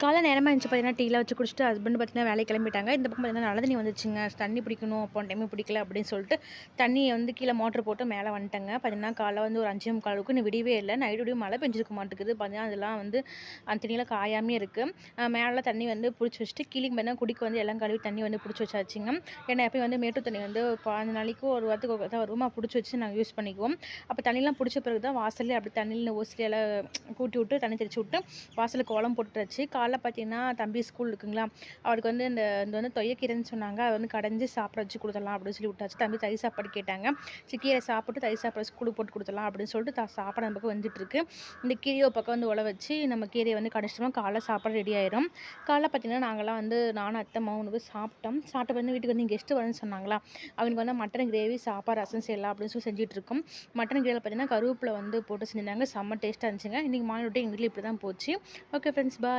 காலை நேரமாக இருந்துச்சு பார்த்தீங்கன்னா, டீலாம் வச்சு குடிச்சிட்டு ஹஸ்பண்ட் பார்த்தீங்கன்னா வேலைக்கு கிளம்பிட்டாங்க. இந்த பக்கம் பார்த்தீங்கன்னா நல்ல தண்ணி வந்துச்சுங்க. தண்ணி பிடிக்கணும். போன டைமே பிடிக்கல அப்படின்னு சொல்லிட்டு, தண்ணிய வந்து கீழ மோட்டர் போட்டு மேலே வந்துட்டேங்க. பார்த்தீங்கன்னா, காலைல வந்து ஒரு 5:45க்கு இன்னும் விடியவே இல்ல. நைட் விடியும் மழை பெஞ்சிருக்க மாட்டேங்குது. பார்த்தீங்கன்னா, அதெல்லாம் வந்து அந்த தண்ணியெல்லாம் காயாமயே இருக்கு. மேலலாம் தண்ணி வந்து புடிச்சு வச்சுட்டு, கீழயும் பார்த்தீங்கன்னா குடிக்க வந்து எல்லாம் கழுவி தண்ணி வந்து புடிச்சு வச்சாச்சுங்க. ஏன்னா, எப்பயும் வந்து மேட்டூர் தண்ணி வந்து 15 நாளைக்கு ஒரு வாரத்துக்கு ஒரு தான் வருமா, புடிச்சு வச்சு நாங்க யூஸ் பண்ணிக்குவோம். அப்ப தண்ணிலாம் புடிச்ச பிறகு தான் வாசல்லே அப்படி தண்ணில ஓஸ்லியால கூட்டி விட்டு, தண்ணி தெளிச்சு விட்டு, வாசல்ல கோலம் போட்டுட்டாச்சு. காலைல பார்த்தீங்கன்னா, தம்பி ஸ்கூல் இருக்குங்களா, அவருக்கு வந்து இது வந்து தொய்யக்கீரைன்னு சொன்னாங்க. அத வந்து கடைஞ்சு சாப்பிட வச்சு குடுத்துடலாம் அப்படின்னு சொல்லி விட்டாச்சு. தம்பி தயிர் சாப்பாடு கேட்டாங்க. சரி கீரை சாப்பிட்டு தயிர் சாப்பாடு ஸ்கூலுக்கு போட்டு குடுத்துடலாம் அப்படின்னு சொல்லிட்டு சாப்பாடு அந்த பக்கம் வந்துட்டுருக்கு. இந்த கீரைய ஒரு பக்கம் வந்து உழ வச்சு, நம்ம கீரைய வந்து கடைச்சிட்டோம்னா காலைல சாப்பாடு ரெடி ஆயிரும். காலைல பார்த்தீங்கன்னா, நாங்கலாம் வந்து நானும், அத்தை, மாவும் 3 பேரும் சாப்பிட்டோம். சாப்பிட்ட வந்து வீட்டுக்கு வந்து கெஸ்ட்டு வரேன்னு சொன்னாங்களா, அவங்களுக்கு வந்து மட்டன் கிரேவி, சாப்பாடு, ரசம் செய்யலாம் அப்படின்னு சொல்லி செஞ்சுட்ருக்கோம். மட்டன் கிரேவில பார்த்தீங்கன்னா, கருவேப்பில வந்து போட்டு செஞ்சிருந்தாங்க. செம்ம டேஸ்ட்டா இருந்துச்சுங்க. இன்னைக்கு மார்னிங் ரொட்டீன் எங்க வீட்ல இப்படி தான் போச்சு. ஓகே ஃப்ரெண்ட்ஸ், பாய்.